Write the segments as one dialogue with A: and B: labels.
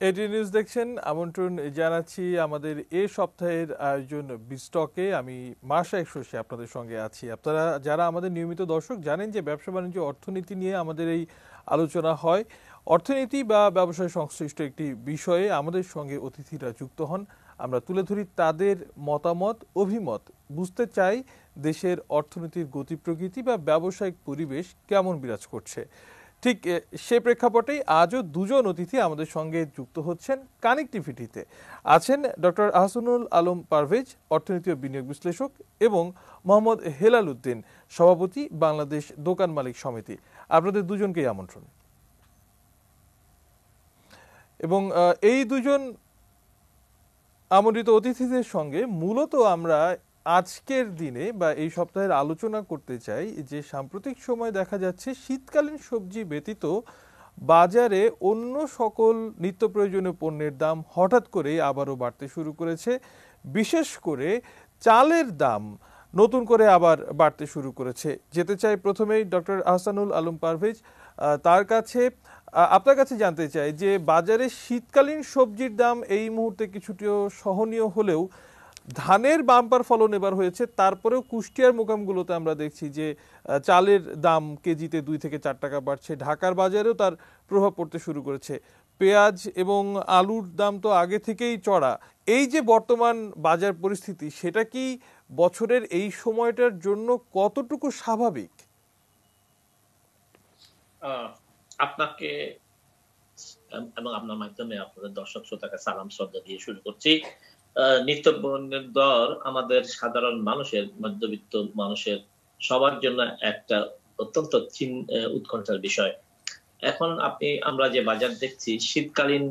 A: এটি নিউজ দেখছেন, আমন্ত্রণ জানাচ্ছি আমাদের এ সপ্তাহের আয়োজন বিস্টকে। আমি মাশায়েখ শশী আপনাদের সঙ্গে আছি। আপনারা যারা আমাদের নিয়মিত দর্শক জানেন যে ব্যবসা বাণিজ্য অর্থনীতি নিয়ে আমাদের এই আলোচনা হয়। অর্থনীতি বা ব্যবসায় সংশ্লিষ্ট একটি বিষয়ে আমাদের সঙ্গে অতিথিরা যুক্ত হন, আমরা তুলে ধরি তাদের মতামত, অভিমত, বুঝতে চাই দেশের অর্থনীতির গতি প্রকৃতি বা ব্যবসায়িক পরিবেশ কেমন বিরাজ করছে। ঠিক সে প্রেক্ষাপটেই আজও দুজন অতিথি আমাদের সঙ্গে যুক্ত হচ্ছেন কানেক্টিভিটিতে। আছেন ডক্টর আহসানুল আলম পারভেজ, অর্থনীতি ও বিনিয়োগ বিশ্লেষক, এবং মোহাম্মদ হেলাল উদ্দিন, সভাপতি বাংলাদেশ দোকান মালিক সমিতি। আপনাদের দুজনকেই আমন্ত্রণ। এবং এই দুজন আমন্ত্রিত অতিথিদের সঙ্গে মূলত আমরা আজকের দিনে বা এই সপ্তাহের আলোচনা করতে চাই যে সাম্প্রতিক সময় দেখা যাচ্ছে শীতকালীন সবজি ব্যতীত বাজারে অন্য সকল নিত্য প্রয়োজনীয় পণ্যের দাম হঠাৎ করে আবারও বাড়তে শুরু করেছে। বিশেষ করে চালের দাম নতুন করে আবার বাড়তে শুরু করেছে। যেতে চাই প্রথমেই ডক্টর আহসানুল আলম পারভেজ, তার কাছে আপনার কাছে জানতে চাই যে বাজারে শীতকালীন সবজির দাম এই মুহূর্তে কিছুটিও সহনীয় হলেও ধানের বাম্পার ফলন এবার হয়েছে, তারপরেও কুষ্টিয়ার মোকামগুলোতে আমরা দেখছি যে চালের দাম কেজিতে 2 থেকে 4 টাকা বাড়ছে। ঢাকার বাজারেও তার প্রভাব পড়তে শুরু করেছে। পেঁয়াজ এবং আলুর দাম তো আগে থেকেই চড়া। এই যে বর্তমান বাজার পরিস্থিতি, সেটা কি বছরের এই সময়টার জন্য কতটুকু স্বাভাবিক?
B: আপনাকে এবং আপনার মাধ্যমে আপনাদের দর্শক শ্রোতাকে সালাম শ্রদ্ধা দিয়ে শুরু করছি। নিত্য পণ্যের দর আমাদের সাধারণ মানুষের, মধ্যবিত্ত মানুষের সবার জন্য একটা অত্যন্ত উৎকণ্ঠার বিষয়। এখন আমরা যে বাজার দেখছি, শীতকালীন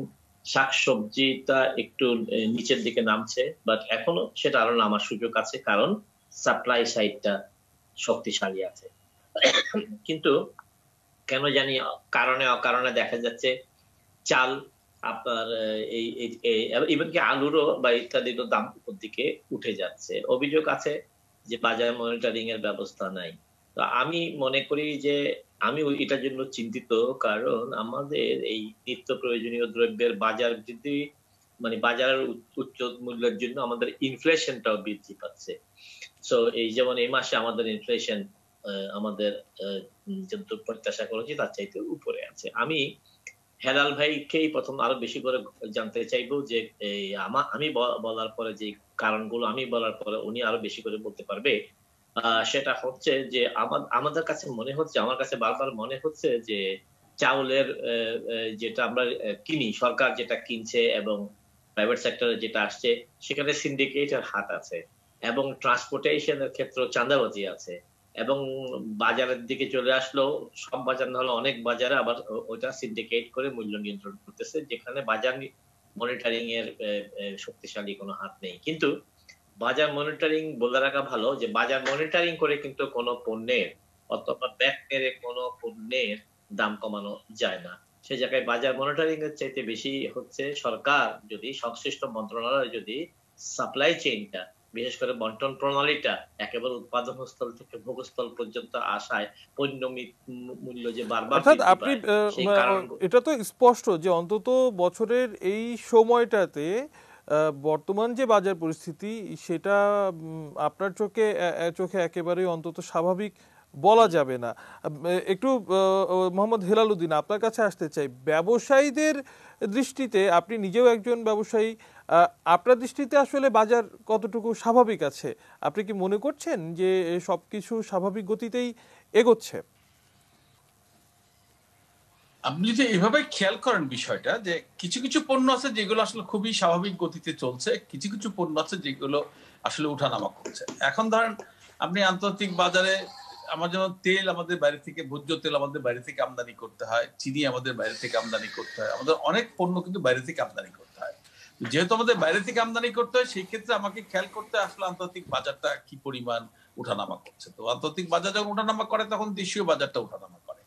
B: শাকসবজিটা একটু নিচের দিকে নামছে, বাট এখনো সেটা আরো নামার সুযোগ আছে, কারণ সাপ্লাই সাইডটা শক্তিশালী আছে। কিন্তু কেন জানি কারণে অকারণে দেখা যাচ্ছে চাল আপনার ইভেন কি আলুরও বা ইত্যাদিরও দাম উপর দিকে উঠে যাচ্ছে। অভিযোগ আছে যে বাজার মনিটরিং এর ব্যবস্থা নাই। তো আমি মনে করি যে আমি এটার জন্য চিন্তিত, কারণ আমাদের এই নিত্য প্রয়োজনীয় দ্রব্যের বাজার বৃদ্ধি, মানে বাজারের উচ্চ মূল্যের জন্য আমাদের ইনফ্লেশনটাও বৃদ্ধি পাচ্ছে। সো এই যেমন এই মাসে আমাদের ইনফ্লেশন আমাদের যত প্রত্যাশা করেছি তার চাইতে উপরে আছে। আমি হেলাল ভাইকেই প্রথম আরো বেশি করে জানতে চাইবো যে আমি বলার পরে যে কারণগুলো আমি বলার পরে উনি আরো বেশি করে বলতে পারবে। সেটা হচ্ছে যে আমাদের কাছে মনে হচ্ছে, আমার কাছে বারবার মনে হচ্ছে যে চাউলের যেটা আমরা কিনি, সরকার যেটা কিনছে এবং প্রাইভেট সেক্টরে যেটা আসছে, সেখানে সিন্ডিকেটের হাত আছে এবং ট্রান্সপোর্টেশনের ক্ষেত্রে চাঁদাবাজি আছে। এবং বাজারের দিকে চলে আসলো, সব বাজার না হলে অনেক বাজারে আবার ওটা সিন্ডিকেট করে মূল্য নিয়ন্ত্রণ করতেছে, যেখানে বাজার মনিটরিং এর শক্তিশালী কোনো হাত নেই। কিন্তু বাজার মনিটরিং বলে রাখা ভালো যে বাজার মনিটরিং করে কিন্তু কোনো পণ্যের অথবা ব্যাগ কোনো পণ্যের দাম কমানো যায় না। সে জায়গায় বাজার মনিটরিং এর চাইতে বেশি হচ্ছে সরকার যদি, সংশ্লিষ্ট মন্ত্রণালয় যদি সাপ্লাই চেইনটা, বিশেষ করে বন্টন প্রণালীটা একেবারে উৎপাদন স্থল থেকে ভোগস্থল পর্যন্ত আসায় পণ্য মূল্য যে বারবার বৃদ্ধি পায়, সেই কারণ
A: এটা তো স্পষ্ট যে অন্তত বছরের এই সময়টাতে বর্তমান যে বাজার পরিস্থিতি সেটা আপনার চোখে একেবারেই অন্তত স্বাভাবিক বলা যাবে না। একটু মোহাম্মদ হেলাল উদ্দিন, আপনার কাছে আসতে চাই। ব্যবসায়ীদের দৃষ্টিতে, আপনি নিজেও একজন ব্যবসায়ী, আপনার দৃষ্টিতে আসলে বাজার কতটুকু স্বাভাবিক আছে? আপনি কি মনে করছেন যে সবকিছু স্বাভাবিক গতিতেই এগোচ্ছে?
C: আপনি যদি এভাবে খেয়াল করেন বিষয়টা, যে কিছু কিছু পণ্য আছে যেগুলো আসলে খুবই স্বাভাবিক গতিতে চলছে, কিছু কিছু পণ্য আছে যেগুলো আসলে উঠানামা করছে। এখন ধরেন আপনি আন্তর্জাতিক বাজারে, আমার যেমন তেল আমাদের বাইরে থেকে, ভোজ্য তেল আমাদের বাইরে থেকে আমদানি করতে হয়, চিনি আমাদের বাইরে থেকে আমদানি করতে হয়, আমাদের অনেক পণ্য কিন্তু বাইরে থেকে আমদানি করতে হয়। যেহেতু আমাদের বাইরে থেকে আমদানি করতে হয়, সেই ক্ষেত্রে আমাকে খেয়াল করতে আসলে আন্তর্জাতিক বাজারটা কি পরিমাণ উঠানামা করছে। তো আন্তর্জাতিক বাজার যখন উঠানামা করে তখন দেশীয় বাজারটা উঠানামা করে।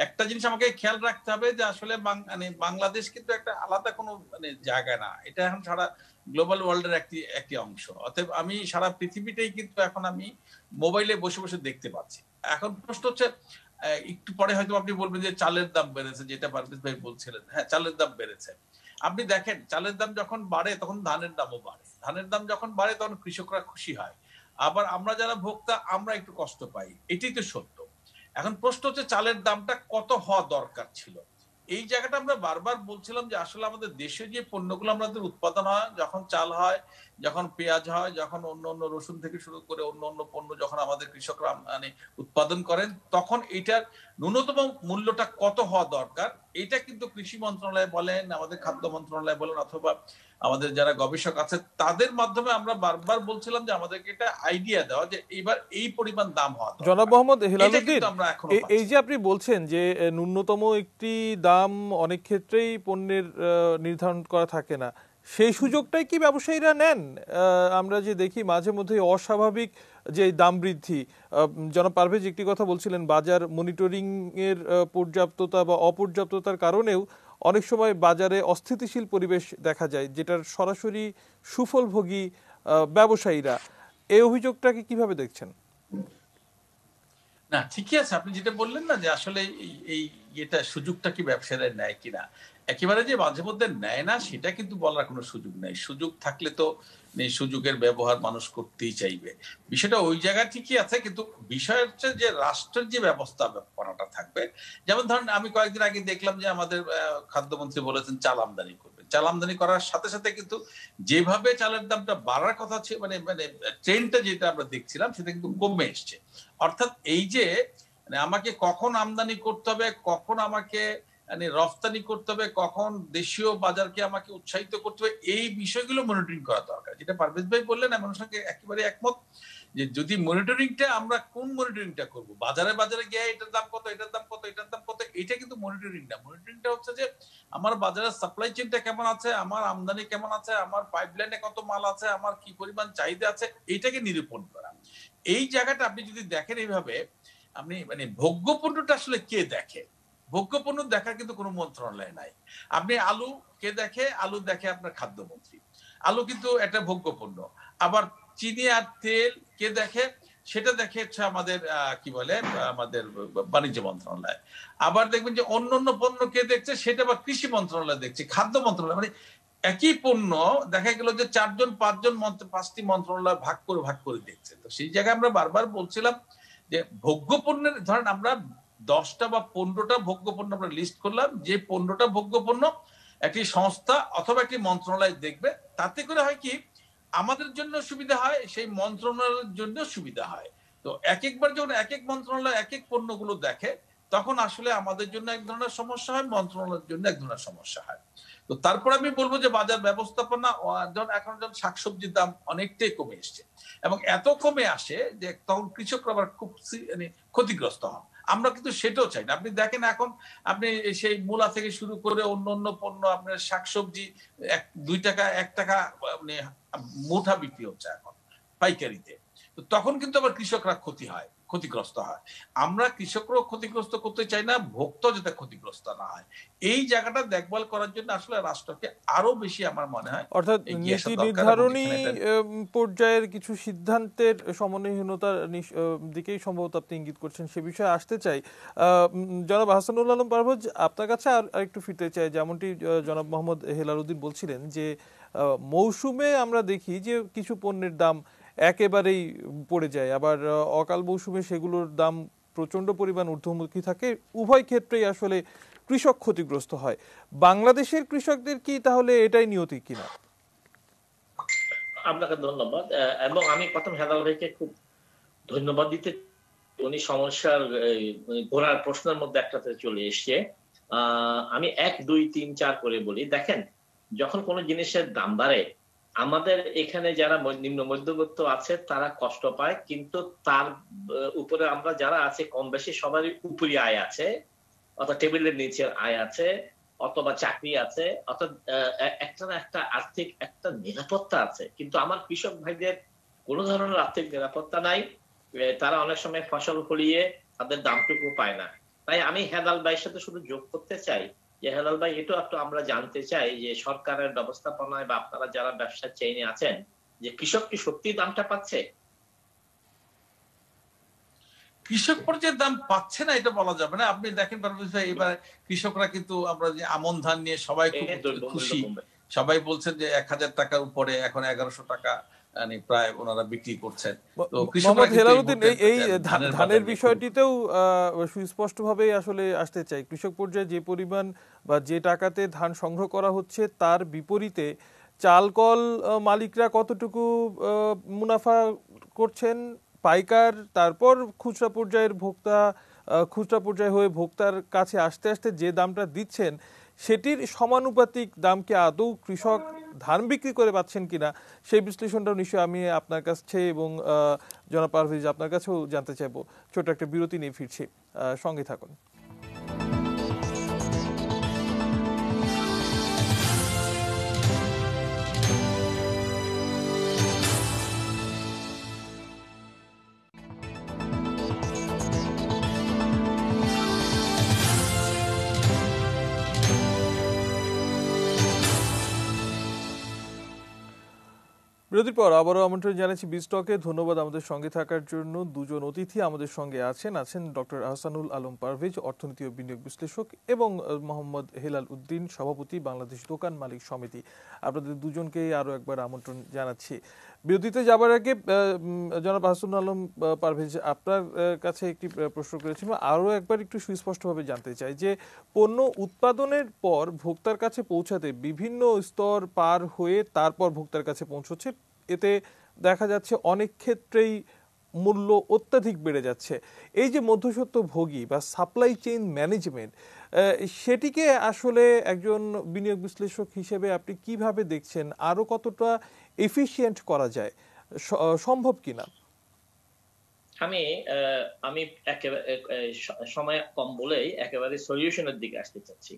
C: একটা জিনিস আমাকে খেয়াল রাখতে হবে যে আসলে মানে বাংলাদেশ কিন্তু একটা আলাদা কোনো মানে জায়গা না, এটা এখন সারা গ্লোবাল ওয়ার্ল্ডের একটি অংশ। অতএব আমি সারা পৃথিবীটাই কিন্তু এখন আমি মোবাইলে বসে বসে দেখতে পাচ্ছি। এখন প্রশ্ন হচ্ছে, একটু পরে হয়তো আপনি বলবেন যে চালের দাম বেড়েছে, যেটা পারভেজ ভাই বলছিলেন, হ্যাঁ চালের দাম বেড়েছে। আপনি দেখেন চালের দাম যখন বাড়ে তখন ধানের দামও বাড়ে, ধানের দাম যখন বাড়ে তখন কৃষকরা খুশি হয়, আবার আমরা যারা ভোক্তা আমরা একটু কষ্ট পাই, এটাই তো সত্য। এখন প্রশ্ন হচ্ছে চালের দামটা কত হওয়া দরকার ছিল। এই জায়গাটা আমরা বারবার বলছিলাম যে আসলে আমাদের দেশে যে পণ্যগুলো আমাদের উৎপাদন হয়, যখন চাল হয়, যখন পেঁয়াজ হয়, যখন অন্য অন্য রসুন থেকে শুরু করে অন্য অন্য পণ্য যখন আমাদের কৃষকরা মানে উৎপাদন করেন, তখন এটার ন্যূনতম মূল্যটা কত হওয়া দরকার, এটা কিন্তু কৃষি মন্ত্রণালয় বলেন, আমাদের খাদ্য মন্ত্রণালয় বলেন, অথবা আমাদের যারা গবেষক আছে তাদের মাধ্যমে আমরা বারবার বলছিলাম যে আমাদেরকে এটা আইডিয়া দেওয়া যে এবার এই পরিমাণ দাম হওয়া দরকার।
A: জনাব মোহাম্মদ
C: এটা
A: হেলালুদ্দিন,
C: কিন্তু আমরা এখনো
A: এই
C: পাচ্ছি
A: যে আপনি বলছেন যে ন্যূনতম একটি দাম অনেক ক্ষেত্রেই পণ্যের নির্ধারণ করা থাকে না, সেই সুযোগটাই কি ব্যবসায়ীরা নেন? আমরা যে দেখি মাঝে মধ্যে অস্বাভাবিক যে দাম বৃদ্ধি, জনাব পারভেজ একটি কথা বলছিলেন, বাজার মনিটরিং এর পর্যাপ্ততা বা অপর্যাপ্ততার কারণেও অনেক সময় বাজারে অস্থিতিশীল পরিবেশ দেখা যায়, যেটার সরাসরি সুফলভোগী ব্যবসায়ীরা। এই অভিযোগটাকে কিভাবে দেখছেন?
C: না, ঠিকই আছে, আপনি যেটা বললেন না যে আসলে এই এটা সুযোগটা কি ব্যবসায়ীরা নেয় কিনা, একেবারে যে মাঝে মধ্যে নেয় না সেটা কিন্তু বলার কোনো সুযোগ নেই। সুযোগ থাকলে তো এই সুযোগের ব্যবহার মানুষ করতেই চাইবে, বিষয়টা ওই জায়গায় ঠিকই আছে। কিন্তু বিষয় হচ্ছে যে রাষ্ট্রের যে ব্যবস্থাপনাটা থাকবে, যেমন ধরেন আমি কয়েকদিন আগে দেখলাম যে আমাদের খাদ্যমন্ত্রী বলেছেন চাল আমদানি করবে, চাল আমদানি করার সাথে সাথে কিন্তু যেভাবে চালের দামটা বাড়ার কথা ছিল, মানে মানে ট্রেন্ডটা যেটা আমরা দেখছিলাম সেটা কিন্তু কমে এসছে। অর্থাৎ এই যে মানে আমাকে কখন আমদানি করতে হবে, কখন আমাকে মানে রফতানি করতে হবে, কখন দেশীয় বাজারকে আমাকে উৎসাহিত করতে হবে, এই বিষয়গুলো মনিটরিং করা দরকার। যেটা পারভেজ ভাই বললেন আমি ওনার সঙ্গে একেবারে একমত, যে যদি মনিটরিংটা আমরা কোন মনিটরিংটা করব, বাজারে বাজারে গিয়ে এটার দাম কত, এটার দাম কত, এটার দাম কত, এটা কিন্তু মনিটরিং না। মনিটরিংটা হচ্ছে যে আমার বাজারের সাপ্লাই চেইনটা কেমন আছে, আমার আমদানি কেমন আছে, আমার পাইপলাইনে কত মাল আছে, আমার কি পরিমাণ চাহিদা আছে, এইটাকে নিরূপণ করা। এই জায়গাটা আপনি যদি দেখেন এইভাবে, আপনি মানে ভোগ্য পণ্যটা আসলে কে দেখে, ভোগ্য পণ্য দেখার কিন্তু কোনো মন্ত্রণালয় নাই। আপনি আলু কে দেখে, আলু দেখে আপনার খাদ্যমন্ত্রী, আলু কিন্তু একটা ভোগ্য পণ্য। আবার চিনি আর তেল কে দেখে, সেটা দেখে হচ্ছে আমাদের কি বলে আমাদের বাণিজ্য মন্ত্রণালয়। আবার দেখবেন যে অন্য অন্য পণ্য কে দেখছে, সেটা আবার কৃষি মন্ত্রণালয় দেখছে, খাদ্য মন্ত্রণালয়। মানে একই পণ্য দেখা গেল যে 4জন 5জন 5টি মন্ত্রণালয় ভাগ করে দেখছে। তো সেই জায়গায় আমরা বারবার বলছিলাম যে ভোগ্য পণ্যের ধরেন আমরা 10টা বা 15টা ভোগ্য পণ্য আমরা লিস্ট করলাম, যে 15টা ভোগ্য পণ্য একটি সংস্থা অথবা একটি মন্ত্রণালয় দেখবে, তাতে করে হয় কি আমাদের জন্য সুবিধা হয়, সেই মন্ত্রণালয়ের জন্য সুবিধা হয়। তো এক একবার যখন এক এক মন্ত্রণালয় এক এক পণ্যগুলো দেখে, তখন আসলে আমাদের জন্য এক ধরনের সমস্যা হয়, মন্ত্রণালয়ের জন্য এক ধরনের সমস্যা হয়। তো তারপর আমি বলবো যে বাজার ব্যবস্থাপনা, এখন যখন শাকসবজির দাম অনেকটাই কমে এসছে এবং এত কমে আসে যে তখন কৃষকরা আবার খুব ক্ষতিগ্রস্ত হন। আমরা কিন্তু সেটাও চাই না। আপনি দেখেন এখন আপনি সেই মূলা থেকে শুরু করে অন্য অন্য পণ্য, আপনার শাকসবজি 2 টাকা 1 টাকা মানে মুঠা বিক্রি হচ্ছে এখন পাইকারিতে। তো তখন কিন্তু আবার কৃষকরা ক্ষতিগ্রস্ত হয়। আমরা কৃষকরাও ক্ষতিগ্রস্ত করতে চাই না, ভোক্তা যাতে ক্ষতিগ্রস্ত না হয়, এই জায়গাটা দেখভাল করার জন্য আসলে রাষ্ট্রকে আরো বেশি আমার মনে হয়
A: অর্থাৎ নীতি নির্ধারণী পর্যায়ের কিছু সিদ্ধান্তের সমন্বয়হীনতার দিকেই সম্ভবত আপনি ইঙ্গিত করছেন, সে বিষয়ে আসতে চাই। জনাব আহসানুল আলম পারভেজ, আপনার কাছে আর একটু ফিরতে চাই। যেমনটি জনাব মোহাম্মদ হেলালুদ্দিন বলছিলেন যে মৌসুমে আমরা দেখি যে কিছু পণ্যের দাম একেবারেই পড়ে যায়, আবার অকাল মৌসুমে সেগুলোর দাম প্রচন্ড পরিমাণ ঊর্ধ্বমুখী থাকে। উভয় ক্ষেত্রেই আসলে কৃষক ক্ষতিগ্রস্ত হয়। বাংলাদেশের কৃষকদের কি তাহলে এটাই নিয়তি কিনা?
B: আপনাকে ধন্যবাদ। এবং আমি প্রথম হেলাল ভাইকে খুব ধন্যবাদ দিতে, উনি সমস্যার গোড়ার প্রশ্নের মধ্যে একটাতে চলে এসছে। আমি 1 2 3 4 করে বলি। দেখেন, যখন কোনো জিনিসের দাম বাড়ে, আমাদের এখানে যারা নিম্ন মধ্যবিত্ত আছে তারা কষ্ট পায়, কিন্তু তার উপরে আমরা যারা আছে কম বেশি সবারই উপরি আয় আছে, অর্থাৎ টেবিলের নিচের আয় আছে, অথবা চাকরি আছে, অর্থাৎ একটা না একটা আর্থিক একটা নিরাপত্তা আছে। কিন্তু আমার কৃষক ভাইদের কোনো ধরনের আর্থিক নিরাপত্তা নাই। তারা অনেক সময় ফসল ফলিয়ে তাদের দামটুকু পায় না। তাই আমি হেলাল ভাইয়ের সাথে শুধু যোগ করতে চাই যে হেলাল ভাই, এটা একটু আমরা জানতে চাই যে সরকারের ব্যবস্থাপনায় বা আপনারা যারা ব্যবসার চেইনে আছেন, যে কৃষক কি সত্যি দামটা পাচ্ছে?
C: কৃষক পর্যায়ের দাম পাচ্ছে না এটা বলা যাবে না। আপনি দেখেন পারভেজ ভাই, এবার কৃষকরা কিন্তু আমরা যে আমন ধান নিয়ে সবাই খুব
B: দ্রব্যমূল্য
C: খুশি,
B: কমবে।
C: সবাই বলছেন যে ১,০০০ টাকার উপরে এখন ১১০০ টাকা মানে প্রায় ওনারা বিক্রি করছেন। তো কৃষকরা
A: মোহাম্মদ
C: কিন্তু এই
A: হেলালুদ্দিন,
C: মুহূর্তে
A: এই
C: ধানের
A: ধানের
C: বাজার নিয়ে খুব
A: বিষয়টিতেও সুস্পষ্টভাবেই আসলে আসতে চাই। কৃষক পর্যায়ে যে পরিমাণ বা যে টাকাতে ধান সংগ্রহ করা হচ্ছে তার বিপরীতে চালকল মালিকরা কতটুকু মুনাফা করছেন, পাইকার তারপর খুচরা পর্যায়ের ভোক্তা, খুচরা পর্যায়ে হয়ে ভোক্তার কাছে আসতে আসতে যে দামটা দিচ্ছেন সেটির সমানুপাতিক দামকে আদৌ কৃষক ধান বিক্রি করে পাচ্ছেন কিনা, সেই বিশ্লেষণটাও নিশ্চয়ই আমি আপনার কাছে এবং জনাব পারভেজ আপনার কাছেও জানতে চাইবো। ছোট একটা বিরতি নিয়ে ফিরছি, সঙ্গে থাকুন। বিরতির পর আবারও আমন্ত্রণ জানাচ্ছি বিজটকে। ধন্যবাদ আমাদের সঙ্গে থাকার জন্য। দুজন অতিথি আমাদের সঙ্গে আছেন ডক্টর আহসানুল আলম পারভেজ, অর্থনীতি ও বিনিয়োগ বিশ্লেষক, এবং মোহাম্মদ হেলাল উদ্দিন, সভাপতি বাংলাদেশ দোকান মালিক সমিতি। আপনাদের দুজনকে আরও একবার আমন্ত্রণ জানাচ্ছি। বিরতিতে যাবার আগে জনাব আহসানুল আলম পারভেজ, আপনার কাছে একটি প্রশ্ন করেছি, আরও একবার একটু সুস্পষ্টভাবে জানতে চাই যে পণ্য উৎপাদনের পর ভোক্তার কাছে পৌঁছাতে বিভিন্ন স্তর পার হয়ে তারপর ভোক্তার কাছে পৌঁছচ্ছে, এতে দেখা যাচ্ছে অনেক ক্ষেত্রেই মূল্য অত্যাধিক বেড়ে যাচ্ছে। এই যে মধ্যস্বত্ব ভোগী বা সাপ্লাই চেইন ম্যানেজমেন্ট, সেটিকে আসলে একজন বিনিয়োগ বিশ্লেষক হিসেবে আপনি কিভাবে দেখছেন? আরো কতটা এফিশিয়েন্ট করা যায়, সম্ভব কিনা?
B: আমি আমি একেবারে সময় কম বলেই একেবারে সলিউশনের দিকে আসতে চাচ্ছি।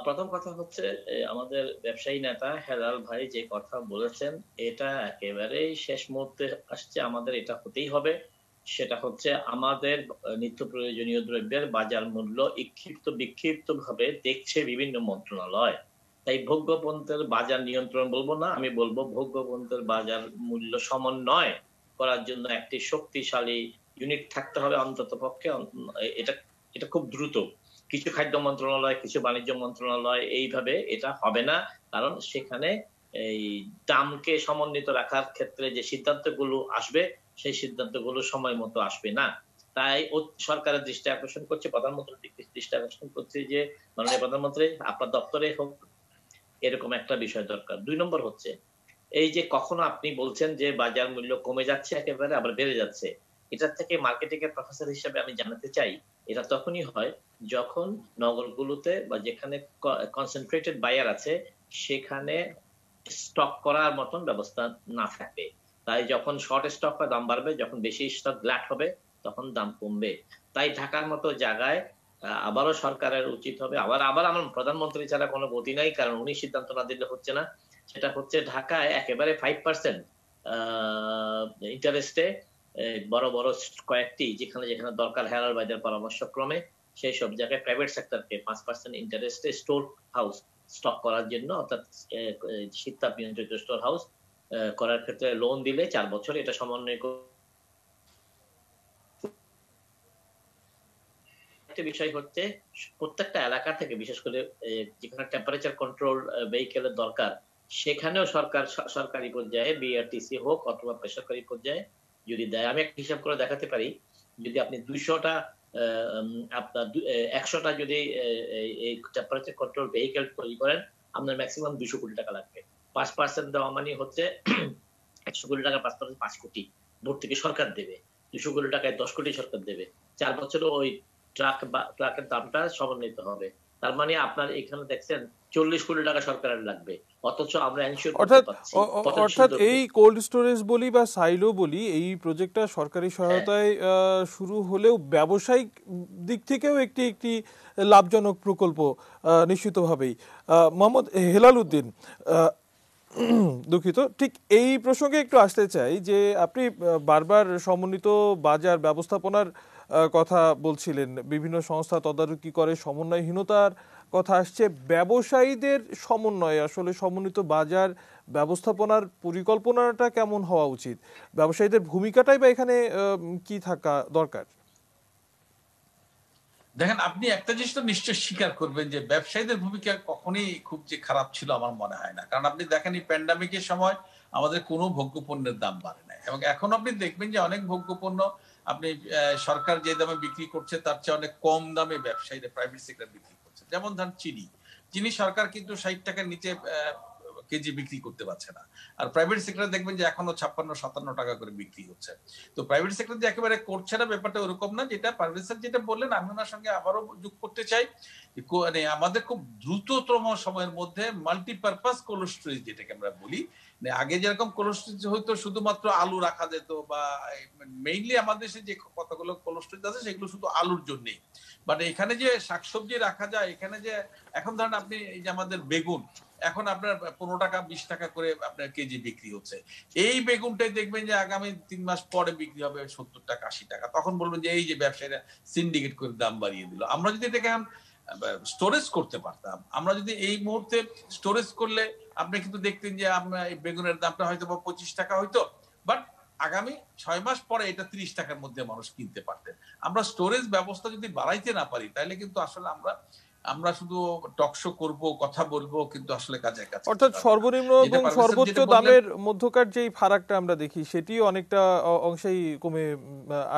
B: প্রথম কথা হচ্ছে, আমাদের ব্যবসায়ী নেতা হেলাল ভাই যে কথা বলেছেন এটা একেবারেই শেষ মুহূর্তে আসছে। আমাদের এটা হতেই হবে। সেটা হচ্ছে আমাদের নিত্য প্রয়োজনীয় দ্রব্যের বাজার মূল্য বিক্ষিপ্ত ভাবে দেখছে বিভিন্ন মন্ত্রণালয়। তাই ভোগ্যপণ্যের বাজার নিয়ন্ত্রণ বলবো না, আমি বলবো ভোগ্যপণ্যের বাজার মূল্য সমন্বয় করার জন্য একটি শক্তিশালী ইউনিট থাকতে হবে অন্তত পক্ষে। এটা এটা খুব দ্রুত। কিছু খাদ্য মন্ত্রণালয়, কিছু বাণিজ্য মন্ত্রণালয়, এইভাবে এটা হবে না। কারণ সেখানে এই দামকে সমন্বিত রাখার ক্ষেত্রে যে সিদ্ধান্তগুলো আসবে সেই সিদ্ধান্তগুলো সময় মতো আসবে না। তাই সরকারের দৃষ্টি আকর্ষণ করছে, প্রধানমন্ত্রীর দৃষ্টি আকর্ষণ করছে যে মাননীয় প্রধানমন্ত্রী আপনার দপ্তরে হোক এরকম একটা বিষয় দরকার। ২ নম্বর হচ্ছে এই যে কখনো আপনি বলছেন যে বাজার মূল্য কমে যাচ্ছে একেবারে আবার বেড়ে যাচ্ছে। এটার থেকে মার্কেটিং এর প্রফেসর হিসেবে আমি জানাতে চাই, এটা তখনই হয় যখন নগরগুলোতে বা যেখানে কনসেন্ট্রেটেড বায়ার আছে সেখানে স্টক করার মতন ব্যবস্থা না থাকে। তাই যখন শর্ট স্টক হয় দাম বাড়বে, যখন বেশি স্টক গ্ল্যাট হবে তখন দাম কমবে। তাই ঢাকার মতো জায়গায় আবারও সরকারের উচিত হবে, আবার আমার প্রধানমন্ত্রী ছাড়া কোনো গতি নাই, কারণ উনি সিদ্ধান্ত না দিলে হচ্ছে না। সেটা হচ্ছে ঢাকায় একেবারে 5% ইন্টারেস্টে বড় বড় কয়েকটি যেখানে যেখানে দরকার হেলাল ভাইদের পরামর্শক্রমে সেই সব জায়গায় প্রাইভেট সেক্টরকে 5% ইন্টারেস্টে স্টোর হাউস স্টক করার জন্য, অর্থাৎ শীততাপ নিয়ন্ত্রিত স্টোর হাউস করার ক্ষেত্রে লোন দিলে 4 বছর এটা সমন্বয় একটা বিষয় হচ্ছে প্রত্যেকটা এলাকা থেকে, বিশেষ করে যেখানে টেম্পারেচার কন্ট্রোল ভেহিকেলের দরকার সেখানেও সরকারি পর্যায়ে বিআরটিসি হোক অথবা বেসরকারি পর্যায়ে যদি দেয়। আমি একটা হিসাব করে দেখাতে পারি, যদি আপনি 200টা আপনার 100টা যদি এই টেম্পারেচার কন্ট্রোল ভেহিকেল তৈরি করেন আপনার ম্যাক্সিমাম 200 কোটি টাকা লাগবে। 5% দেওয়া মানে হচ্ছে 100 কোটি টাকা 5% 5 কোটি ভর্তুকি সরকার দেবে। 200 কোটি টাকায় 10 কোটি সরকার দেবে। 4 বছরে ওই ট্রাকের দামটা সমন্বিত হবে। তার মানে আপনার এখানে দেখছেন 40 কোটি টাকা সরকারের লাগবে, অথচ আমরা এনশিওর করতে পারছি।
A: অর্থাৎ এই কোল্ড স্টোরেজ বলি বা সাইলো বলি, এই প্রজেক্টটা সরকারি সহায়তায় শুরু হলেও ব্যবসায়িক দিক থেকেও একটি লাভজনক প্রকল্প নিশ্চিতভাবেই। মোহাম্মদ হেলাল উদ্দিন, দুঃখিত, ঠিক এই প্রসঙ্গে একটু আসতে চাই যে আপনি বারবার সমন্বিত বাজার ব্যবস্থাপনার কথা বলছিলেন, বিভিন্ন সংস্থা তদারকি করে, সমন্বয়হীনতার কথা আসছে। ব্যবসায়ীদের সমন্বয়, আসলে সমন্বিত বাজার ব্যবস্থাপনার পরিকল্পনাটা কেমন হওয়া উচিত? ব্যবসায়ীদের ভূমিকাটাই বা এখানে কি থাকা দরকার?
C: দেখেন, আপনি একটা জিনিস তো নিশ্চয় স্বীকার করবেন যে ব্যবসায়ীদের ভূমিকা কখনোই খুব যে খারাপ ছিল আমার মনে হয় না। কারণ আপনি দেখেন এই প্যান্ডামিকের সময় আমাদের কোনো ভোগ্যপণ্যের দাম বাড়ে নাই, এবং এখন আপনি দেখবেন যে অনেক ভোগ্যপণ্য আপনি সরকার যে দামে বিক্রি করছে তার চেয়ে অনেক কম দামে ব্যবসায়ীরা প্রাইভেট সেক্টর বিক্রি করছে। যেমন ধরেন চিনি, চিনি সরকার কিন্তু 60 টাকার নিচে কেজি বিক্রি করতে পারছে না, আর প্রাইভেট সেক্টরে দেখবেন যে এখনো 56-57 টাকা করে বিক্রি হচ্ছে। তো প্রাইভেট সেক্টর যে একেবারে করছে না ব্যাপারটা ওরকম না। যেটা পারভেজ স্যার যেটা বললেন আমি ওনার সঙ্গে আবারও যোগ করতে চাই, মানে আমাদের খুব দ্রুততম সময়ের মধ্যে মাল্টিপারপাস কোল্ড স্টোরেজ যেটাকে আমরা বলি, আগে যেরকম কোল্ড স্টোরেজ হয়তো শুধুমাত্র আলু রাখা যেত, বা মেইনলি আমাদের দেশে যে কতগুলো কোল্ড স্টোরেজ আছে সেগুলো শুধু আলুর জন্যই, বাট এখানে যে শাকসবজি রাখা যায়, এখানে যে এখন ধরেন আপনি এই যে আমাদের বেগুন এখন আপনার 15 টাকা 20 টাকা করে আপনার কেজি বিক্রি হচ্ছে, এই বেগুনটাই দেখবেন যে আগামী 3 মাস পরে বিক্রি হবে 70 টাকা 80 টাকা। তখন বলবেন যে এই যে ব্যবসায়ীরা সিন্ডিকেট করে দাম বাড়িয়ে দিল। আমরা যদি এটাকে স্টোরেজ করতে পারতাম, আমরা যদি এই মুহূর্তে স্টোরেজ করলে আপনি কিন্তু দেখতেন যে আমরা এই বেগুনের দামটা হয়তো 25 টাকা হইতো, বাট আগামী 6 মাস পরে এটা 30 টাকার মধ্যে মানুষ কিনতে পারতেন। আমরা স্টোরেজ ব্যবস্থা যদি বাড়াইতে না পারি তাহলে কিন্তু আসলে আমরা শুধু টকশো করব, কথা বলবো, কিন্তু আসলে কাজের কাজ।
A: অর্থাৎ সর্বনিম্ন এবং সর্বোচ্চ দামের মধ্যকার যেই ফারাকটা আমরা দেখি সেটি অনেকটা অংশেই কমে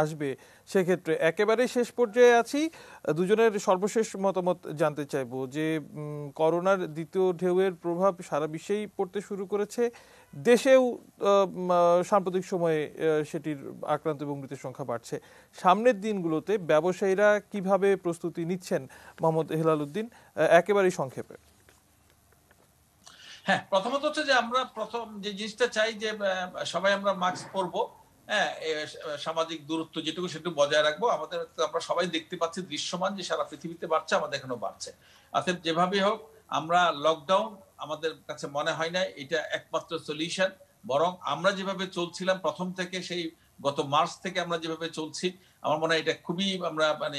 A: আসবে। সেক্ষেত্রে একেবারে শেষ পর্যায়ে আছি, দুজনের সর্বশেষ মতামত জানতে চাইবো যে করোনার দ্বিতীয় ঢেউয়ের প্রভাব সারা বিশ্বেই পড়তে শুরু করেছে, দেশেও সাম্প্রতিক সময়ে সেটির আক্রান্ত এবং মৃতের সংখ্যা বাড়ছে। সামনের দিনগুলোতে ব্যবসায়ীরা কিভাবে প্রস্তুতি নিচ্ছেন, মোহাম্মদ হেলাল উদ্দিন, একেবারেই সংক্ষেপে।
C: হ্যাঁ, প্রথমত হচ্ছে যে আমরা প্রথম যে জিনিসটা চাই যে সবাই আমরা মাস্ক পরবো, হ্যাঁ, সামাজিক দূরত্ব যেটুকু সেটুকু বজায় রাখবো। আমাদের আমরা সবাই দেখতে পাচ্ছি দৃশ্যমান যে সারা পৃথিবীতে বাড়ছে, আমাদের এখানেও বাড়ছে। অর্থাৎ যেভাবে হোক আমরা লকডাউন আমাদের কাছে মনে হয় না এটা একমাত্র সলিউশন, বরং আমরা যেভাবে চলছিলাম প্রথম থেকে, সেই গত মার্চ থেকে আমরা যেভাবে চলছি, আমার মনে হয় এটা খুবই আমরা মানে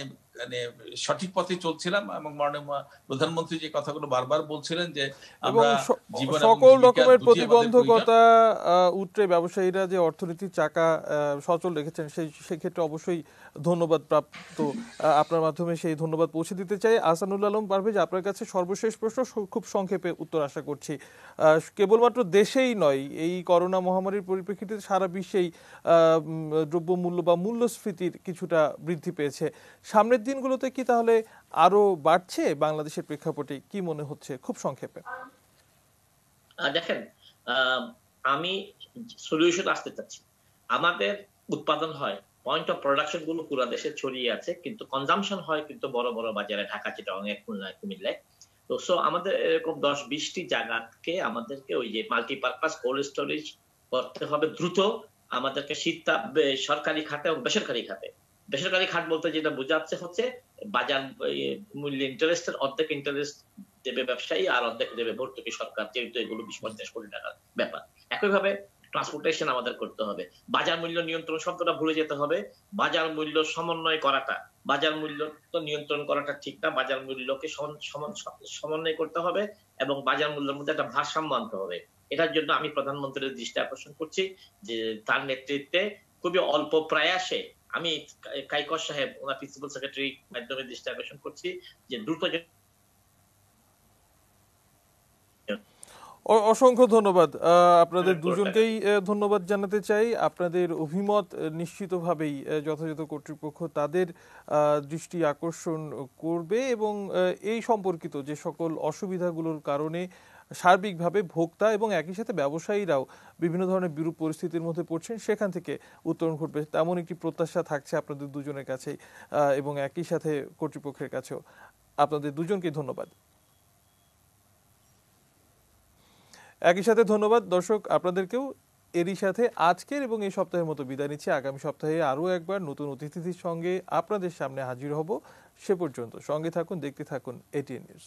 C: সঠিক পথে চলছিলাম। এবং মাননীয় প্রধানমন্ত্রী যে কথাগুলো বারবার বলছিলেন যে আমরা
A: সকল রকমের প্রতিবন্ধকতা উৎরে ব্যবসায়ীরা যে অর্থনীতির চাকা সচল রেখেছেন সেই ক্ষেত্রে অবশ্যই ধন্যবাদ প্রাপ্ত। আপনার মাধ্যমে সেই ধন্যবাদ পৌঁছে দিতে চাই। আহসানুল আলম পারভেজ, আপনার কাছে সর্বশেষ প্রশ্ন, খুব সংক্ষেপে উত্তর আশা করছি। কেবলমাত্র দেশেই নয়, এই করোনা মহামারীর পরিপ্রেক্ষিতে সারা বিশ্বেই দ্রব্যমূল্য বা মূল্যস্ফীতির কিছুটা বৃদ্ধি পেয়েছে। সামনের দিনগুলোতে কি তাহলে আরো বাড়ছে বাংলাদেশের প্রেক্ষাপটে, কি মনে হচ্ছে খুব সংক্ষেপে?
B: দেখেন, আমি সলিউশন আসতে চাচ্ছি। আমাদের উৎপাদন হয়, পয়েন্ট অফ প্রোডাকশন গুলো পুরো দেশে ছড়িয়ে আছে, কিন্তু কনজাম্পশন হয় কিন্তু বড় বড় বাজারে, ঢাকা, চিটাগাং, খুলনা, কুমিল্লায়। তো আমাদের এরকম 10-20টি জায়গাকে আমাদেরকে ওই যে মাল্টিপারপাস কোল্ড স্টোরেজ করতে হবে দ্রুত। আমাদেরকে শীতটা সরকারি খাতে এবং বেসরকারি খাতে, বেসরকারি খাত বলতে যেটা বোঝাচ্ছে হচ্ছে বাজার মূল্য ইন্টারেস্টের অর্ধেক ইন্টারেস্ট দেবে ব্যবসায়ী আর অর্ধেক দেবে ভর্তুকি সরকার, যেহেতু এগুলো 20-50 কোটি টাকার ব্যাপার। একইভাবে ট্রান্সপোর্টেশন আমাদের করতে হবে। বাজার মূল্য নিয়ন্ত্রণ শব্দটা ভুলে যেতে হবে। বাজার মূল্য সমন্বয় করাটা, বাজার মূল্য তো নিয়ন্ত্রণ করাটা ঠিক না, বাজার মূল্যকে সমন্বয় করতে হবে এবং বাজার মূল্যের মধ্যে একটা ভারসাম্য আনতে হবে। এটার জন্য আমি প্রধানমন্ত্রীর দৃষ্টি আকর্ষণ করছি যে তার নেতৃত্বে খুবই অল্প প্রয়াসে, আমি কাইকর সাহেব ওনার প্রিন্সিপাল সেক্রেটারি মাধ্যমে দৃষ্টি আকর্ষণ করছি যে দ্রুত।
A: অসংখ্য ধন্যবাদ আপনাদের দুজনকেই, ধন্যবাদ জানাতে চাই। আপনাদের অভিমত নিশ্চিতভাবেই যথাযথ কর্তৃপক্ষ তাদের দৃষ্টি আকর্ষণ করবে এবং এই সম্পর্কিত যে সকল অসুবিধাগুলোর কারণে সার্বিকভাবে ভোক্তা এবং একই সাথে ব্যবসায়ীরাও বিভিন্ন ধরনের বিরূপ পরিস্থিতির মধ্যে পড়ছেন, সেখান থেকে উত্তরণ ঘটবে তেমন একটি প্রত্যাশা থাকছে আপনাদের দুজনের কাছেই এবং একই সাথে কর্তৃপক্ষের কাছেও। আপনাদের দুজনকেই ধন্যবাদ। একই সাথে ধন্যবাদ দর্শক আপনাদেরকেও। এরই সাথে আজকের এবং এই সপ্তাহের মতো বিদায় নিচ্ছি। আগামী সপ্তাহে আরও একবার নতুন অতিথির সঙ্গে আপনাদের সামনে হাজির হব। সে পর্যন্ত সঙ্গে থাকুন, দেখতে থাকুন এটিএন নিউজ।